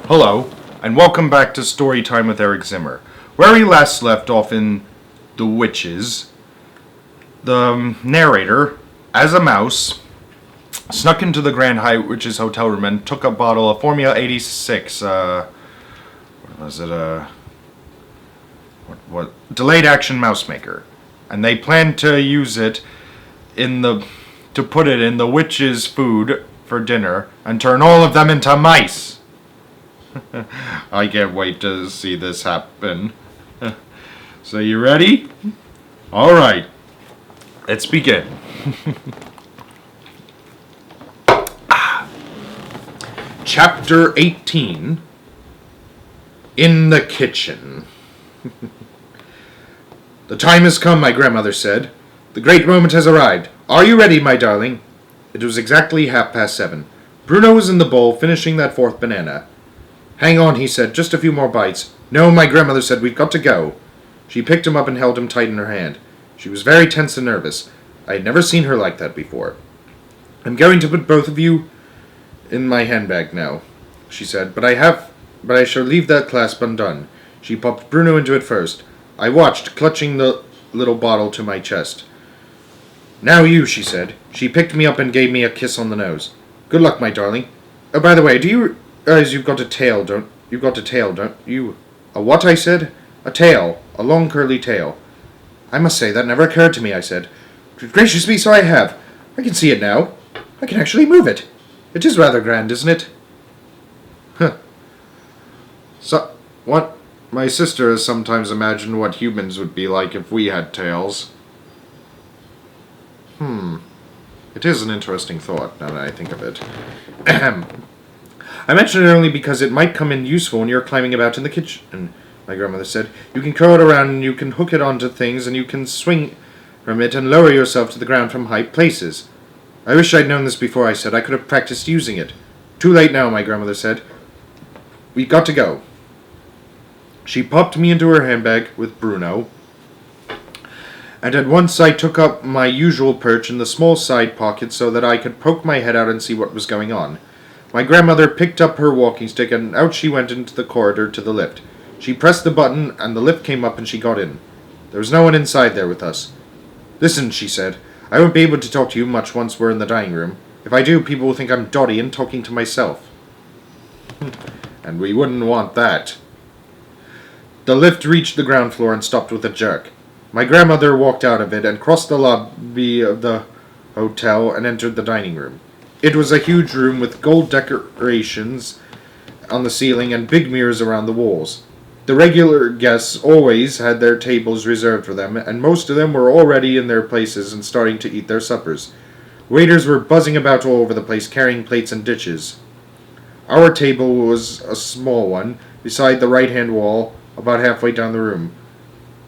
Hello, and welcome back to Storytime with Eric Zimmer. Where we last left off in The Witches, the narrator, as a mouse, snuck into the Grand Hyatt Witches hotel room and took a bottle of Formula 86, what was it, what delayed action mouse maker. And they planned to use it to put it in the witches' food for dinner and turn all of them into mice. I can't wait to see this happen. So you ready? Alright. Let's begin. Chapter 18. In the Kitchen. The time has come, my grandmother said. The great moment has arrived. Are you ready, my darling? It was exactly 7:30. Bruno was in the bowl, finishing that fourth banana. Hang on, he said, just a few more bites. No, my grandmother said, we've got to go. She picked him up and held him tight in her hand. She was very tense and nervous. I had never seen her like that before. I'm going to put both of you in my handbag now, she said, but I shall leave that clasp undone. She popped Bruno into it first. I watched, clutching the little bottle to my chest. Now you, she said. She picked me up and gave me a kiss on the nose. Good luck, my darling. Oh, by the way, do you realize you've got a tail, don't you? A what, I said? A tail. A long curly tail. I must say, that never occurred to me, I said. Good gracious me, so I have. I can see it now. I can actually move it. It is rather grand, isn't it? Huh. So, what? My sister has sometimes imagined what humans would be like if we had tails. It is an interesting thought, now that I think of it. I mention it only because it might come in useful when you're climbing about in the kitchen, my grandmother said. You can curl it around and you can hook it onto things and you can swing from it and lower yourself to the ground from high places. I wish I'd known this before, I said. I could have practiced using it. Too late now, my grandmother said. We've got to go. She popped me into her handbag with Bruno, and at once I took up my usual perch in the small side pocket so that I could poke my head out and see what was going on. My grandmother picked up her walking stick, and out she went into the corridor to the lift. She pressed the button, and the lift came up, and she got in. There was no one inside there with us. Listen, she said, I won't be able to talk to you much once we're in the dining room. If I do, people will think I'm dotty and talking to myself. And we wouldn't want that. The lift reached the ground floor and stopped with a jerk. My grandmother walked out of it and crossed the lobby of the hotel and entered the dining room. It was a huge room with gold decorations on the ceiling and big mirrors around the walls. The regular guests always had their tables reserved for them, and most of them were already in their places and starting to eat their suppers. Waiters were buzzing about all over the place, carrying plates and dishes. Our table was a small one, beside the right-hand wall, about halfway down the room.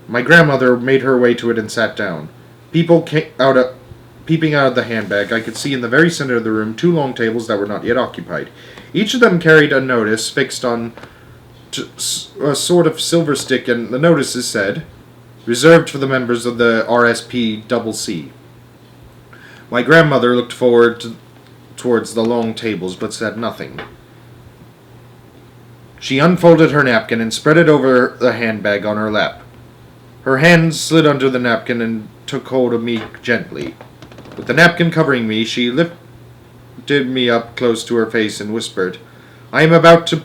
My grandmother made her way to it and sat down. People peeping out of the handbag, I could see in the very center of the room 2 long tables that were not yet occupied. Each of them carried a notice fixed on a sort of silver stick, and the notices said, reserved for the members of the RSPCC. My grandmother looked towards the long tables, but said nothing. She unfolded her napkin and spread it over the handbag on her lap. Her hand slid under the napkin and took hold of me gently. With the napkin covering me, she lifted me up close to her face and whispered, I am about to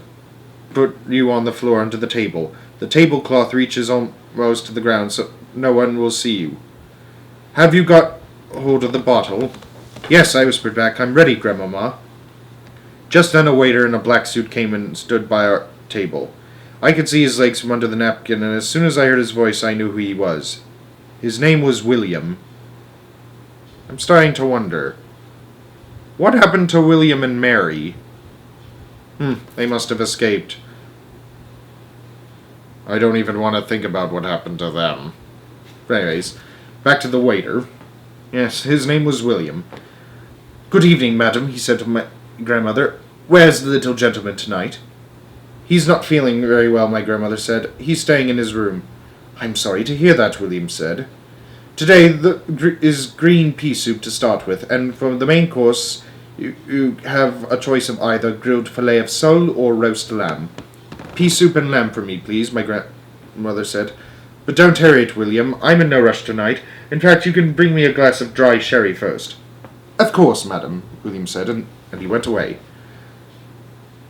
put you on the floor under the table. The tablecloth reaches almost to the ground, so no one will see you. Have you got hold of the bottle? Yes, I whispered back. I'm ready, Grandmama. Just then a waiter in a black suit came and stood by our table. I could see his legs from under the napkin, and as soon as I heard his voice, I knew who he was. His name was William. I'm starting to wonder. What happened to William and Mary? They must have escaped. I don't even want to think about what happened to them. But anyways, back to the waiter. Yes, his name was William. Good evening, madam, he said to my grandmother. Where's the little gentleman tonight? He's not feeling very well, my grandmother said. He's staying in his room. I'm sorry to hear that, William said. Today is green pea soup to start with, and for the main course You have a choice of either grilled fillet of sole or roast lamb. Pea soup and lamb for me, please, my grandmother said. But don't hurry it, William. I'm in no rush tonight. In fact, you can bring me a glass of dry sherry first. Of course, madam, William said, and he went away.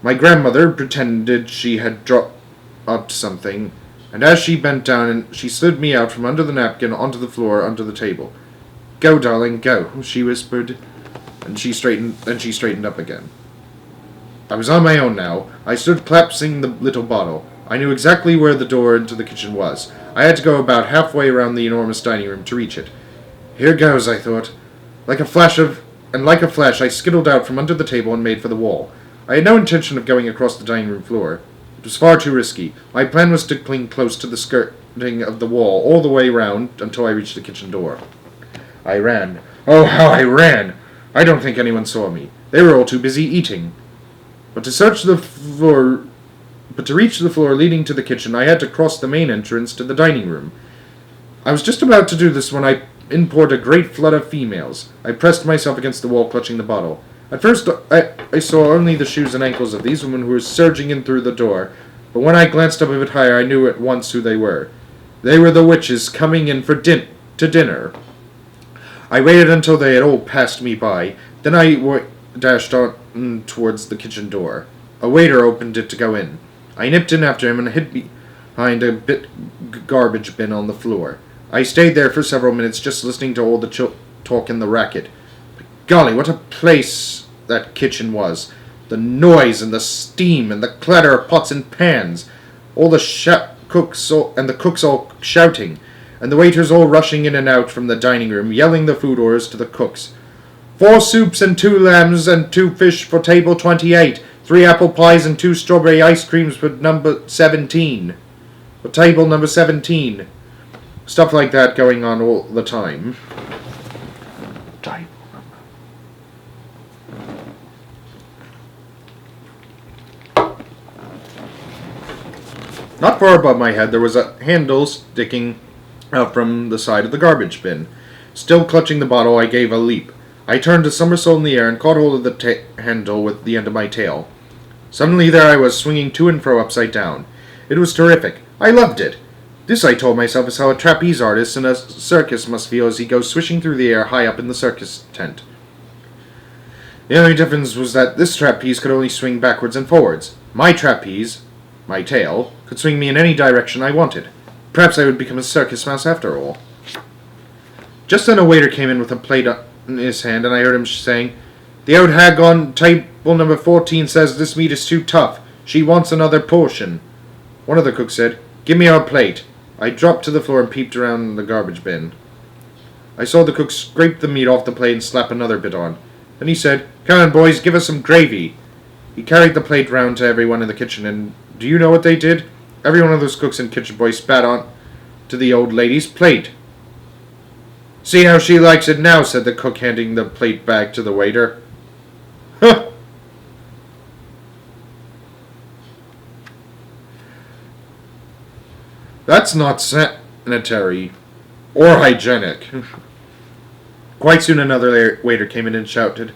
My grandmother pretended she had dropped something, and as she bent down, and she slid me out from under the napkin onto the floor under the table. Go, darling, go, she whispered, and she straightened up again. I was on my own now. I stood collapsing the little bottle. I knew exactly where the door into the kitchen was. I had to go about halfway around the enormous dining room to reach it. Here goes, I thought. Like a flash, I skittled out from under the table and made for the wall. I had no intention of going across the dining room floor. It was far too risky. My plan was to cling close to the skirting of the wall all the way round until I reached the kitchen door. I ran. Oh, how I ran! I don't think anyone saw me. They were all too busy eating. But to reach the floor leading to the kitchen, I had to cross the main entrance to the dining room. I was just about to do this when in poured a great flood of females. I pressed myself against the wall, clutching the bottle. At first, I saw only the shoes and ankles of these women who were surging in through the door, but when I glanced up a bit higher, I knew at once who they were. They were the witches coming in to dinner. I waited until they had all passed me by. Then I dashed on towards the kitchen door. A waiter opened it to go in. I nipped in after him and hid behind a garbage bin on the floor. I stayed there for several minutes, just listening to all the talk and the racket. But golly, what a place that kitchen was! The noise and the steam and the clatter of pots and pans, all the cooks all shouting, and the waiters all rushing in and out from the dining room, yelling the food orders to the cooks. 4 soups and 2 lambs and 2 fish for table 28. 3 apple pies and 2 strawberry ice creams for number 17. For table number 17. Stuff like that going on all the time. Not far above my head, there was a handle sticking out from the side of the garbage bin. Still clutching the bottle, I gave a leap. I turned a somersault in the air and caught hold of the handle with the end of my tail. Suddenly there I was, swinging to and fro upside down. It was terrific. I loved it. This, I told myself, is how a trapeze artist in a circus must feel as he goes swishing through the air high up in the circus tent. The only difference was that this trapeze could only swing backwards and forwards. My trapeze, my tail, could swing me in any direction I wanted. Perhaps I would become a circus mouse after all. Just then a waiter came in with a plate in his hand, and I heard him saying, "The old hag on table number 14 says this meat is too tough. She wants another portion." One of the cooks said, "Give me our plate." I dropped to the floor and peeped around the garbage bin. I saw the cook scrape the meat off the plate and slap another bit on. Then he said, "Come on, boys, give us some gravy." He carried the plate round to everyone in the kitchen, and do you know what they did? Every one of those cooks and kitchen boys spat on to the old lady's plate. "See how she likes it now," said the cook, handing the plate back to the waiter. Huh! That's not sanitary or hygienic. Quite soon another waiter came in and shouted,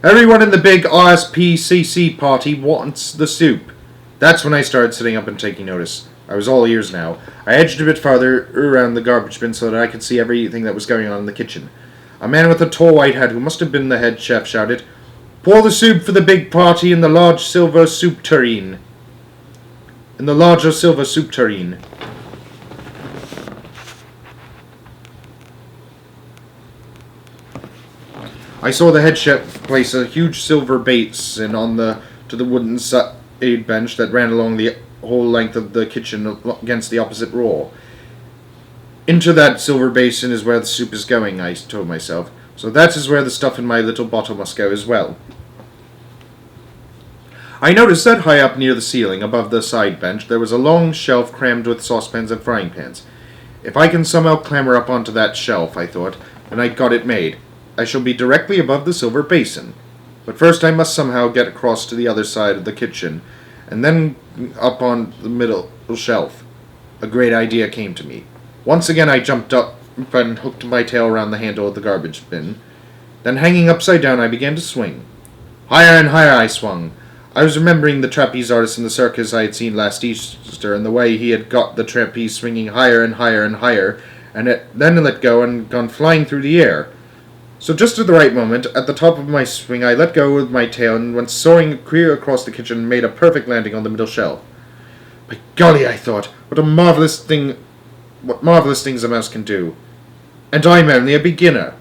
"Everyone in the big RSPCC party wants the soup." That's when I started sitting up and taking notice. I was all ears now. I edged a bit farther around the garbage bin so that I could see everything that was going on in the kitchen. A man with a tall white hat, who must have been the head chef, shouted, "Pour the soup for the big party in the large silver soup tureen." In the larger silver soup tureen. I saw the head chef place a huge silver basin to the wooden side bench that ran along the whole length of the kitchen against the opposite wall. Into that silver basin is where the soup is going, I told myself. So that is where the stuff in my little bottle must go as well. I noticed that high up near the ceiling, above the side bench, there was a long shelf crammed with saucepans and frying pans. If I can somehow clamber up onto that shelf, I thought, then I'd got it made. I shall be directly above the silver basin. But first I must somehow get across to the other side of the kitchen, and then up on the middle shelf. A great idea came to me. Once again I jumped up and hooked my tail around the handle of the garbage bin. Then, hanging upside down, I began to swing. Higher and higher I swung. I was remembering the trapeze artist in the circus I had seen last Easter, and the way he had got the trapeze swinging higher and higher and higher, and then let go and gone flying through the air. So just at the right moment, at the top of my swing, I let go with my tail and went soaring clear across the kitchen and made a perfect landing on the middle shelf. By golly, I thought, what marvelous things a mouse can do. And I'm only a beginner.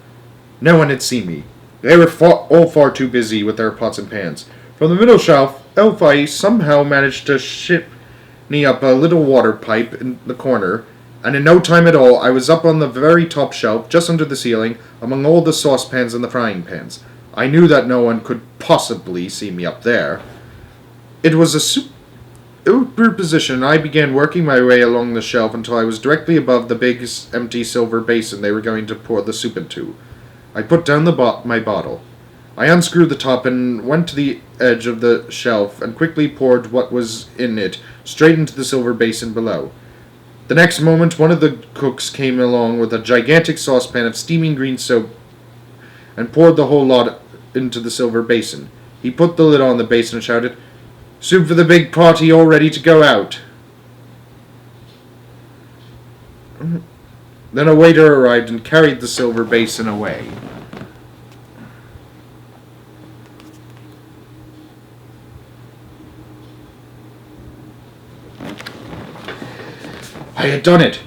No one had seen me. They were all far too busy with their pots and pans. From the middle shelf, I somehow managed to shimmy up a little water pipe in the corner, and in no time at all I was up on the very top shelf, just under the ceiling, among all the saucepans and the frying pans. I knew that no one could possibly see me up there. It was a super position, and I began working my way along the shelf until I was directly above the big empty silver basin they were going to pour the soup into. I put down my bottle. I unscrewed the top and went to the edge of the shelf and quickly poured what was in it straight into the silver basin below. The next moment, one of the cooks came along with a gigantic saucepan of steaming green soap and poured the whole lot into the silver basin. He put the lid on the basin and shouted, "Soup for the big party all ready to go out." Then a waiter arrived and carried the silver basin away. I had done it.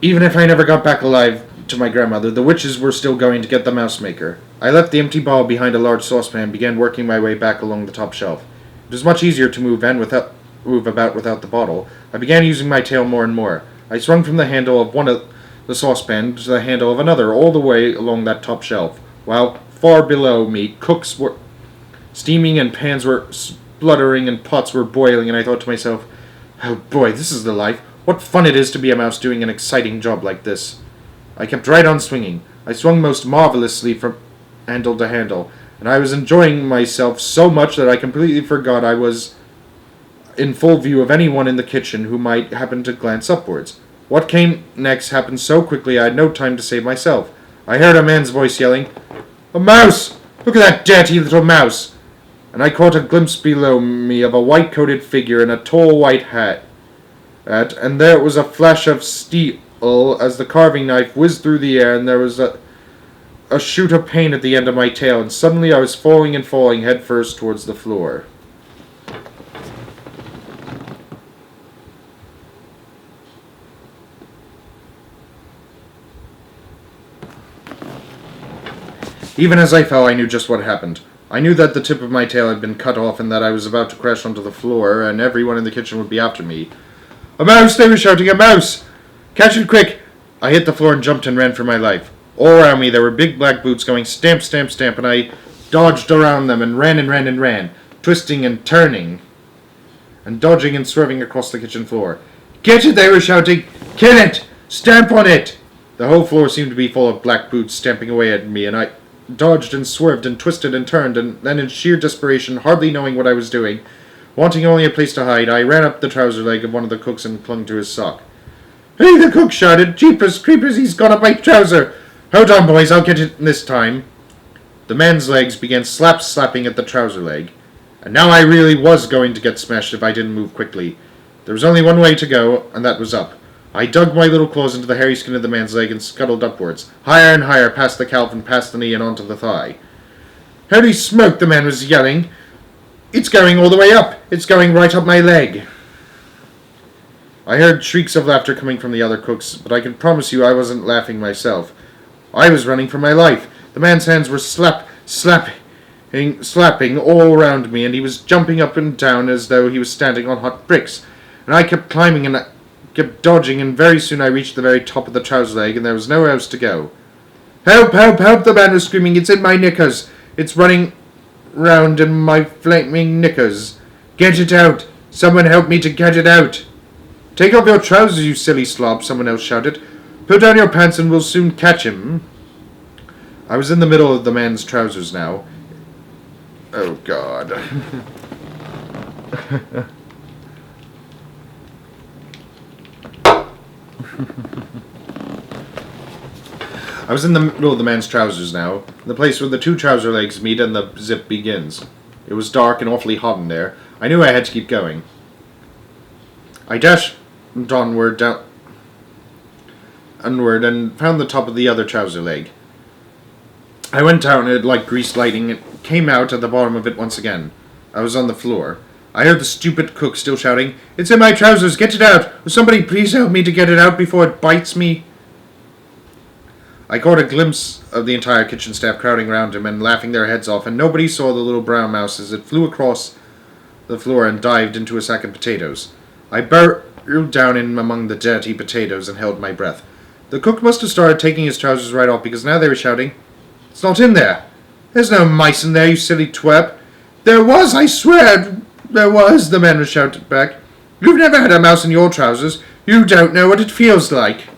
Even if I never got back alive to my grandmother, the witches were still going to get the mouse maker. I left the empty bowl behind a large saucepan and began working my way back along the top shelf. It was much easier to move about without the bottle. I began using my tail more and more. I swung from the handle of one of the saucepan to the handle of another, all the way along that top shelf, while far below me cooks were steaming and pans were spluttering and pots were boiling, and I thought to myself, "Oh boy, this is the life. What fun it is to be a mouse doing an exciting job like this." I kept right on swinging. I swung most marvelously from handle to handle, and I was enjoying myself so much that I completely forgot I was in full view of anyone in the kitchen who might happen to glance upwards. What came next happened so quickly I had no time to save myself. I heard a man's voice yelling, "A mouse! Look at that dirty little mouse!" And I caught a glimpse below me of a white-coated figure in a tall white hat, and there was a flash of steel as the carving knife whizzed through the air, and there was a shoot of pain at the end of my tail, and suddenly I was falling and falling head first towards the floor. Even as I fell, I knew just what happened. I knew that the tip of my tail had been cut off and that I was about to crash onto the floor, and everyone in the kitchen would be after me. "A mouse!" They were shouting. "A mouse! Catch it quick!" I hit the floor and jumped and ran for my life. All around me there were big black boots going stamp, stamp, stamp, and I dodged around them and ran and ran and ran, twisting and turning, and dodging and swerving across the kitchen floor. "Get it!" they were shouting. "Kill it! Stamp on it!" The whole floor seemed to be full of black boots stamping away at me, and I dodged and swerved and twisted and turned, and then in sheer desperation, hardly knowing what I was doing, wanting only a place to hide, I ran up the trouser leg of one of the cooks and clung to his sock. "Hey!" the cook shouted. "Jeepers creepers, he's gone up my trouser! Hold on, boys, I'll get it this time." The man's legs began slapping at the trouser leg, and now I really was going to get smashed if I didn't move quickly. There was only one way to go, and that was up. I dug my little claws into the hairy skin of the man's leg and scuttled upwards, higher and higher, past the calf and past the knee and onto the thigh. "Holy smoke!" the man was yelling. "It's going all the way up! It's going right up my leg!" I heard shrieks of laughter coming from the other cooks, but I can promise you I wasn't laughing myself. I was running for my life. The man's hands were slapping all around me, and he was jumping up and down as though he was standing on hot bricks. And I kept climbing and kept dodging, and very soon I reached the very top of the trouser leg, and there was nowhere else to go. "Help, help, help!" the man was screaming. "It's in my knickers! It's running round in my flaming knickers! Get it out! Someone help me to get it out!" "Take off your trousers, you silly slob," someone else shouted. "Put down your pants and we'll soon catch him." I was in the middle of the man's trousers now. Oh, God. I was in the middle of the man's trousers now, the place where the two trouser legs meet and the zip begins. It was dark and awfully hot in there. I knew I had to keep going. I dashed onward and found the top of the other trouser leg. I went down it like greased lightning and came out at the bottom of it once again. I was on the floor. I heard the stupid cook still shouting, "It's in my trousers! Get it out! Will somebody please help me to get it out before it bites me?" I caught a glimpse of the entire kitchen staff crowding round him and laughing their heads off, and nobody saw the little brown mouse as it flew across the floor and dived into a sack of potatoes. I burrowed down in among the dirty potatoes and held my breath. The cook must have started taking his trousers right off, because now they were shouting, "It's not in there! There's no mice in there, you silly twerp!" "There was, I swear there was," the man was shouted back. "You've never had a mouse in your trousers. You don't know what it feels like."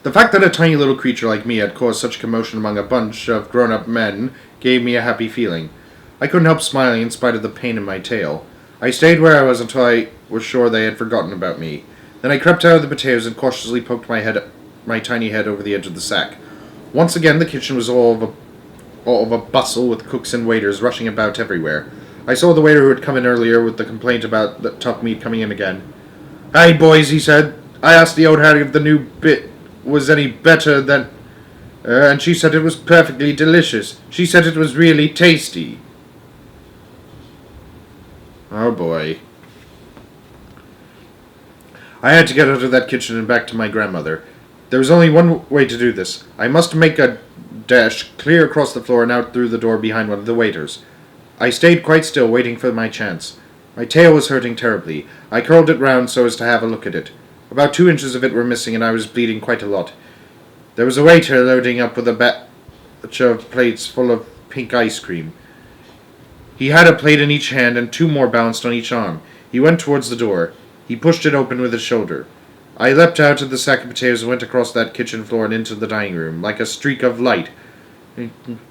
The fact that a tiny little creature like me had caused such commotion among a bunch of grown-up men gave me a happy feeling. I couldn't help smiling in spite of the pain in my tail. I stayed where I was until I was sure they had forgotten about me. Then I crept out of the potatoes and cautiously poked my tiny head over the edge of the sack. Once again, the kitchen was all of a bustle, with cooks and waiters rushing about everywhere. I saw the waiter who had come in earlier with the complaint about the tough meat coming in again. "Hey, boys," he said. "I asked the old hag if the new bit was any better than... and she said it was perfectly delicious. She said it was really tasty." Oh boy. I had to get out of that kitchen and back to my grandmother. There was only one way to do this. I must make a dash clear across the floor and out through the door behind one of the waiters. I stayed quite still, waiting for my chance. My tail was hurting terribly. I curled it round so as to have a look at it. About 2 inches of it were missing, and I was bleeding quite a lot. There was a waiter loading up with a batch of plates full of pink ice cream. He had a plate in each hand, and 2 more balanced on each arm. He went towards the door. He pushed it open with his shoulder. I leapt out of the sack of potatoes and went across that kitchen floor and into the dining room, like a streak of light.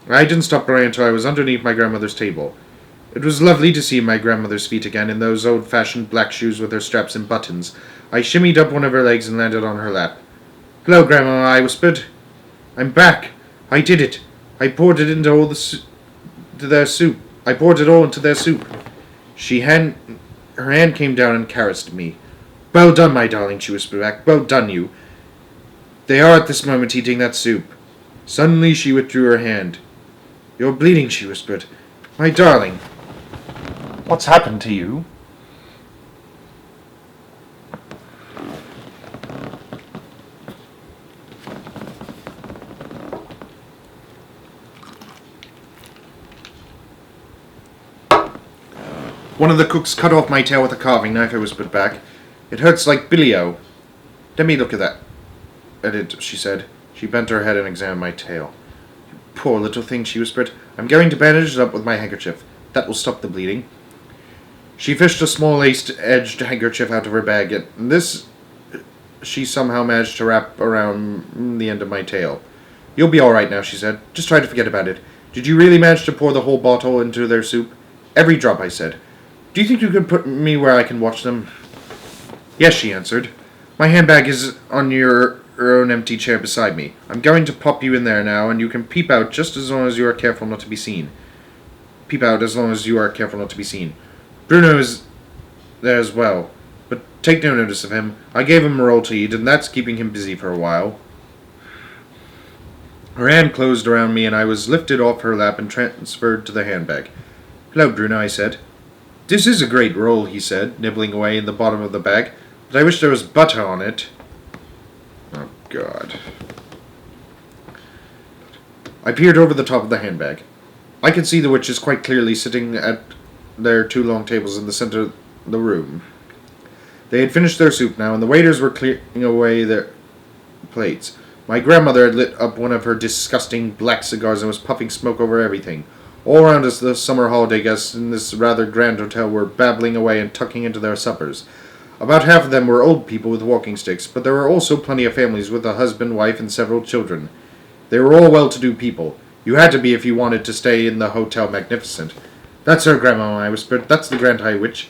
I didn't stop running until I was underneath my grandmother's table. It was lovely to see my grandmother's feet again, in those old-fashioned black shoes with their straps and buttons. I shimmied up one of her legs and landed on her lap. "Hello, Grandma," I whispered. "I'm back. I did it. I poured it into all to their soup. I poured it all into their soup." Her hand came down and caressed me. "Well done, my darling," she whispered back. "Well done, you. They are at this moment eating that soup." Suddenly she withdrew her hand. "You're bleeding," she whispered. "My darling, what's happened to you?" One of the cooks cut off my tail with a carving knife, I whispered back. "It hurts like billy-o." "Let me look at it," she said. She bent her head and examined my tail. "You poor little thing," she whispered. "I'm going to bandage it up with my handkerchief. That will stop the bleeding." She fished a small lace-edged handkerchief out of her bag, and this she somehow managed to wrap around the end of my tail. "You'll be all right now," she said. "Just try to forget about it. Did you really manage to pour the whole bottle into their soup?" "Every drop," I said. "Do you think you could put me where I can watch them?" "Yes," she answered. "My handbag is on your own empty chair beside me. I'm going to pop you in there now, and you can peep out just as long as you are careful not to be seen." "Peep out as long as you are careful not to be seen." "Bruno is there as well, but take no notice of him. I gave him a roll to eat, and that's keeping him busy for a while." Her hand closed around me, and I was lifted off her lap and transferred to the handbag. "Hello, Bruno," I said. "This is a great roll," he said, nibbling away in the bottom of the bag, "but I wish there was butter on it." Oh, God. I peered over the top of the handbag. I could see the witches quite clearly sitting at their 2 long tables in the center of the room. They had finished their soup now, and the waiters were clearing away their plates. My grandmother had lit up one of her disgusting black cigars and was puffing smoke over everything. All around us, the summer holiday guests in this rather grand hotel were babbling away and tucking into their suppers. About half of them were old people with walking sticks, but there were also plenty of families with a husband, wife, and several children. They were all well-to-do people. You had to be if you wanted to stay in the Hotel Magnificent. That's her, Grandma, I whispered. That's the Grand High Witch.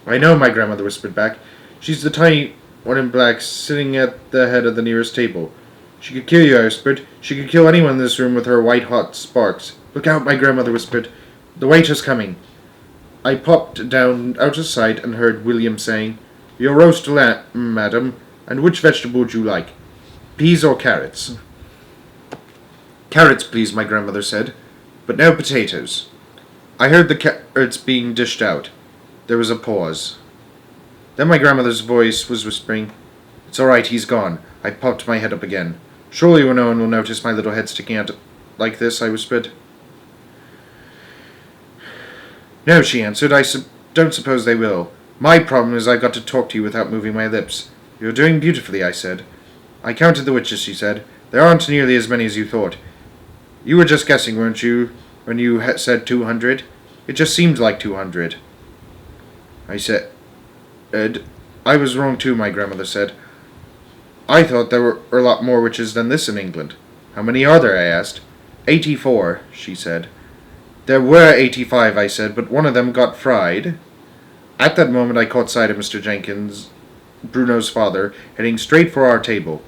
I know, my grandmother whispered back. She's the tiny one in black, sitting at the head of the nearest table. She could kill you, I whispered. She could kill anyone in this room with her white-hot sparks. Look out, my grandmother whispered. The waiter's coming. I popped down out of sight and heard William saying, Your roast lamb, madam, and which vegetable would you like? Peas or carrots? Carrots, please, my grandmother said, but no potatoes. I heard the carrots being dished out. There was a pause. Then my grandmother's voice was whispering, It's all right, he's gone. I popped my head up again. Surely no one will notice my little head sticking out like this, I whispered. No, she answered. I don't suppose they will. My problem is I've got to talk to you without moving my lips. You're doing beautifully, I said. I counted the witches, she said. There aren't nearly as many as you thought. You were just guessing, weren't you, when you said 200? It just seemed like 200. I said, I was wrong too, my grandmother said. I thought there were a lot more witches than this in England. How many are there, I asked. 84, she said. There were 85, I said, but one of them got fried. At that moment I caught sight of Mr. Jenkins, Bruno's father, heading straight for our table.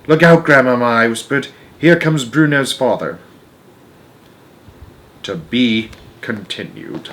Look out, Grandmama, I whispered. Here comes Bruno's father. To be continued.